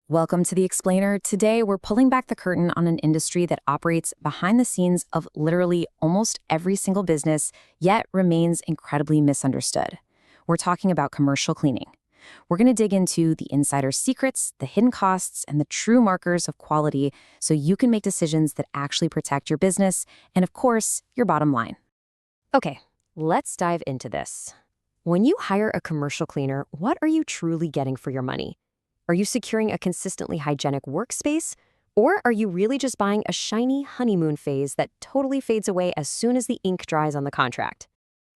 Welcome to The Explainer. Today, we're pulling back the curtain on an industry that operates behind the scenes of literally almost every single business, yet remains incredibly misunderstood. We're talking about commercial cleaning. We're going to dig into the insider secrets, the hidden costs, and the true markers of quality so you can make decisions that actually protect your business and, of course, your bottom line. Okay, let's dive into this. When you hire a commercial cleaner, what are you truly getting for your money? Are you securing a consistently hygienic workspace? Or are you really just buying a shiny honeymoon phase that totally fades away as soon as the ink dries on the contract?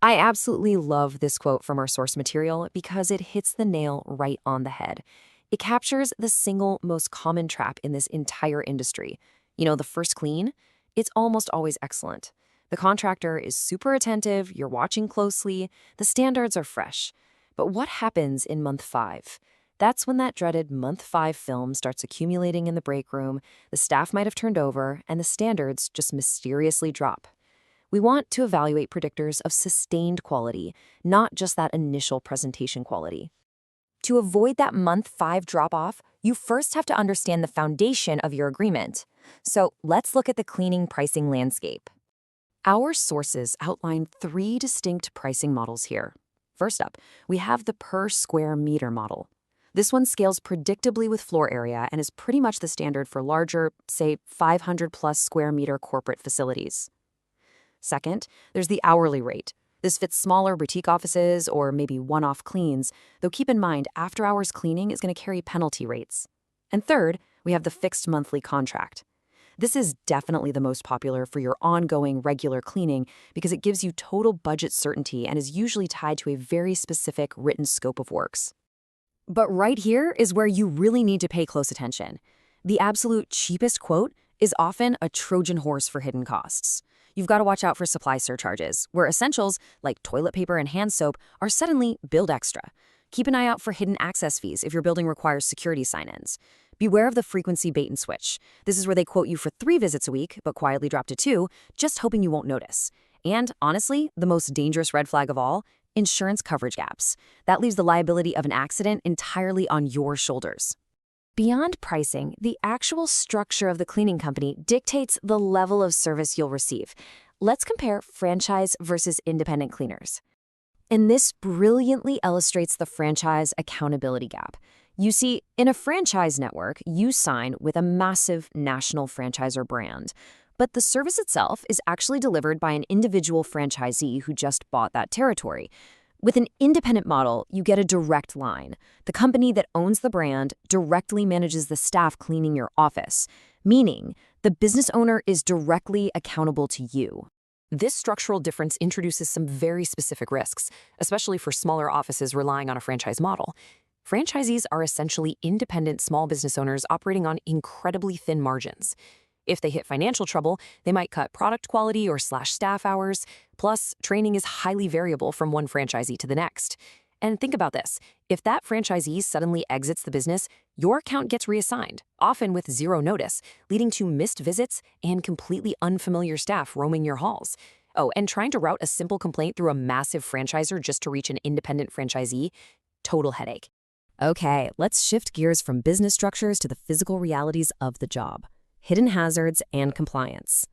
I absolutely love this quote from our source material because it hits the nail right on the head. It captures the single most common trap in this entire industry. You know, the first clean? It's almost always excellent. The contractor is super attentive, you're watching closely, the standards are fresh. But what happens in month 5? That's when that dreaded month 5 film starts accumulating in the break room, the staff might have turned over, and the standards just mysteriously drop. We want to evaluate predictors of sustained quality, not just that initial presentation quality. To avoid that month 5 drop-off, you first have to understand the foundation of your agreement. So let's look at the cleaning pricing landscape. Our sources outline 3 distinct pricing models here. First up, we have the per square meter model. This one scales predictably with floor area and is pretty much the standard for larger, say, 500-plus square meter corporate facilities. Second, there's the hourly rate. This fits smaller boutique offices or maybe one-off cleans, though keep in mind after-hours cleaning is going to carry penalty rates. And third, we have the fixed monthly contract. This is definitely the most popular for your ongoing regular cleaning because it gives you total budget certainty and is usually tied to a very specific written scope of works. But right here is where you really need to pay close attention. The absolute cheapest quote is often a Trojan horse for hidden costs. You've got to watch out for supply surcharges, where essentials like toilet paper and hand soap are suddenly billed extra. Keep an eye out for hidden access fees if your building requires security sign-ins. Beware of the frequency bait and switch. This is where they quote you for 3 visits a week, but quietly drop to 2, just hoping you won't notice. And honestly, the most dangerous red flag of all, insurance coverage gaps. That leaves the liability of an accident entirely on your shoulders. Beyond pricing, the actual structure of the cleaning company dictates the level of service you'll receive. Let's compare franchise versus independent cleaners. And this brilliantly illustrates the franchise accountability gap. You see, in a franchise network, you sign with a massive national franchisor brand. But the service itself is actually delivered by an individual franchisee who just bought that territory. With an independent model, you get a direct line. The company that owns the brand directly manages the staff cleaning your office, meaning the business owner is directly accountable to you. This structural difference introduces some very specific risks, especially for smaller offices relying on a franchise model. Franchisees are essentially independent small business owners operating on incredibly thin margins. If they hit financial trouble, they might cut product quality or slash staff hours. Plus, training is highly variable from one franchisee to the next. And think about this. If that franchisee suddenly exits the business, your account gets reassigned, often with 0 notice, leading to missed visits and completely unfamiliar staff roaming your halls. Oh, and trying to route a simple complaint through a massive franchisor just to reach an independent franchisee? Total headache. Okay, let's shift gears from business structures to the physical realities of the job. Hidden hazards, and compliance.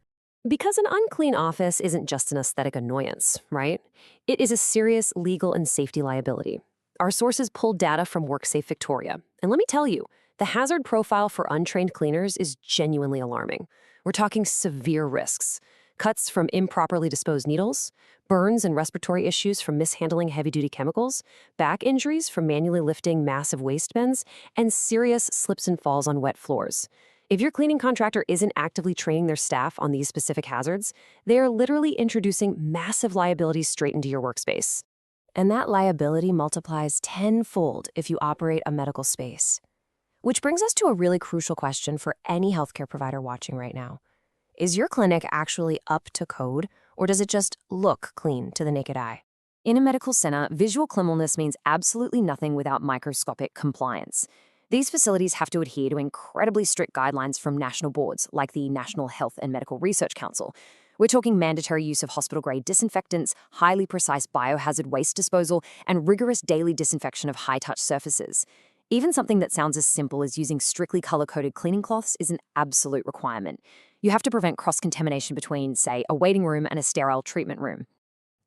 Because an unclean office isn't just an aesthetic annoyance, right? It is a serious legal and safety liability. Our sources pulled data from WorkSafe Victoria, and let me tell you, the hazard profile for untrained cleaners is genuinely alarming. We're talking severe risks. Cuts from improperly disposed needles, burns and respiratory issues from mishandling heavy-duty chemicals, back injuries from manually lifting massive waste bins, and serious slips and falls on wet floors. If your cleaning contractor isn't actively training their staff on these specific hazards, they are literally introducing massive liabilities straight into your workspace. And that liability multiplies tenfold if you operate a medical space. Which brings us to a really crucial question for any healthcare provider watching right now. Is your clinic actually up to code, or does it just look clean to the naked eye? In a medical center, visual cleanliness means absolutely nothing without microscopic compliance. These facilities have to adhere to incredibly strict guidelines from national boards, like the National Health and Medical Research Council. We're talking mandatory use of hospital-grade disinfectants, highly precise biohazard waste disposal, and rigorous daily disinfection of high-touch surfaces. Even something that sounds as simple as using strictly color-coded cleaning cloths is an absolute requirement. You have to prevent cross-contamination between, say, a waiting room and a sterile treatment room.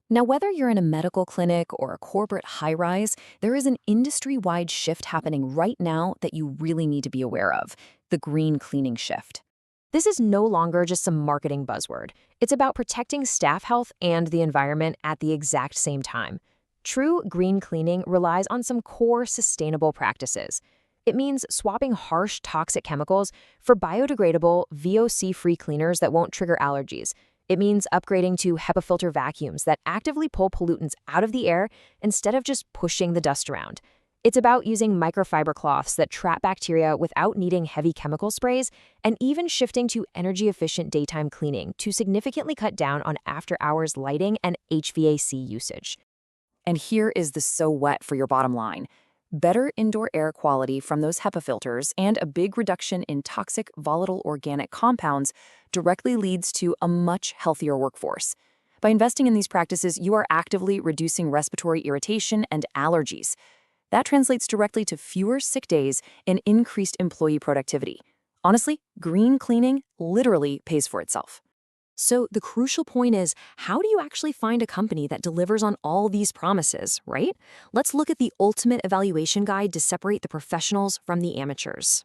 Now, whether you're in a medical clinic or a corporate high-rise, there is an industry-wide shift happening right now that you really need to be aware of: the green cleaning shift. This is no longer just some marketing buzzword. It's about protecting staff health and the environment at the exact same time. True green cleaning relies on some core sustainable practices. It means swapping harsh, toxic chemicals for biodegradable, VOC-free cleaners that won't trigger allergies. It means upgrading to HEPA filter vacuums that actively pull pollutants out of the air instead of just pushing the dust around. It's about using microfiber cloths that trap bacteria without needing heavy chemical sprays, and even shifting to energy-efficient daytime cleaning to significantly cut down on after-hours lighting and HVAC usage. And here is the so what for your bottom line: better indoor air quality from those HEPA filters and a big reduction in toxic, volatile organic compounds directly leads to a much healthier workforce. By investing in these practices, you are actively reducing respiratory irritation and allergies. That translates directly to fewer sick days and increased employee productivity. Honestly, green cleaning literally pays for itself. So the crucial point is, how do you actually find a company that delivers on all these promises, right? Let's look at the ultimate evaluation guide to separate the professionals from the amateurs.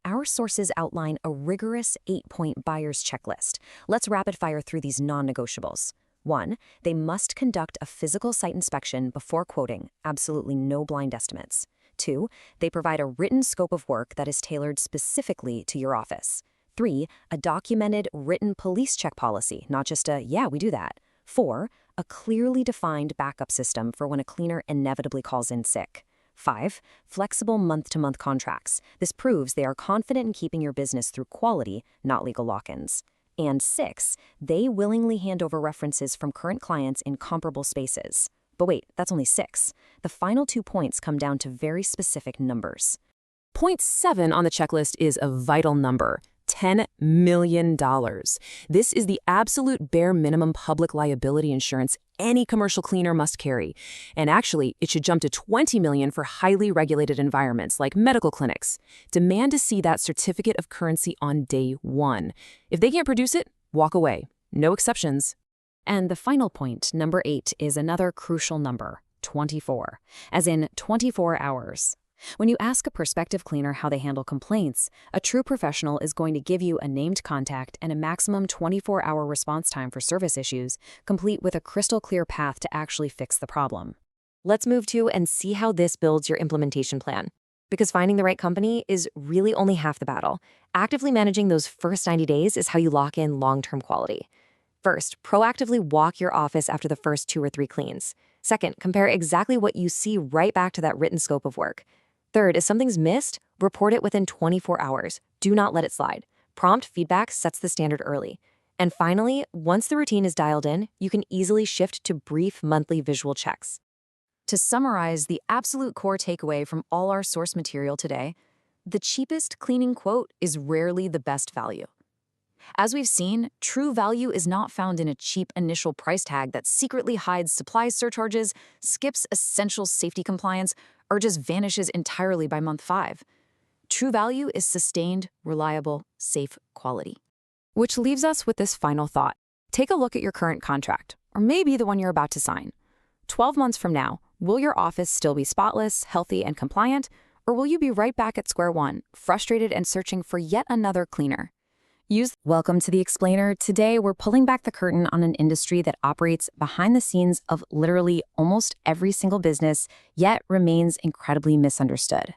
Our sources outline a rigorous 8-point buyer's checklist. Let's rapid fire through these non-negotiables. 1. They must conduct a physical site inspection before quoting, absolutely no blind estimates. 2. They provide a written scope of work that is tailored specifically to your office. 3. A documented written police check policy, not just a, yeah, we do that. 4. A clearly defined backup system for when a cleaner inevitably calls in sick. 5. Flexible month-to-month contracts. This proves they are confident in keeping your business through quality, not legal lock-ins. And 6. They willingly hand over references from current clients in comparable spaces. But wait, that's only 6. The final 2 points come down to very specific numbers. Point 7 on the checklist is a vital number: $10 million. This is the absolute bare minimum public liability insurance any commercial cleaner must carry. And actually, it should jump to $20 million for highly regulated environments like medical clinics. Demand to see that certificate of currency on day 1. If they can't produce it, walk away. No exceptions. And the final point, number 8, is another crucial number: 24, as in 24 hours. When you ask a prospective cleaner how they handle complaints, a true professional is going to give you a named contact and a maximum 24-hour response time for service issues, complete with a crystal clear path to actually fix the problem. Let's move to and see how this builds your implementation plan. Because finding the right company is really only half the battle. Actively managing those first 90 days is how you lock in long-term quality. First, proactively walk your office after the first 2 or 3 cleans. Second, compare exactly what you see right back to that written scope of work. Third, if something's missed, report it within 24 hours. Do not let it slide. Prompt feedback sets the standard early. And finally, once the routine is dialed in, you can easily shift to brief monthly visual checks. To summarize the absolute core takeaway from all our source material today, the cheapest cleaning quote is rarely the best value. As we've seen, true value is not found in a cheap initial price tag that secretly hides supply surcharges, skips essential safety compliance, or just vanishes entirely by month 5. True value is sustained, reliable, safe quality. Which leaves us with this final thought. Take a look at your current contract, or maybe the one you're about to sign. 12 months from now, will your office still be spotless, healthy, and compliant, or will you be right back at square one, frustrated and searching for yet another cleaner? Welcome to The Explainer. Today, we're pulling back the curtain on an industry that operates behind the scenes of literally almost every single business, yet remains incredibly misunderstood.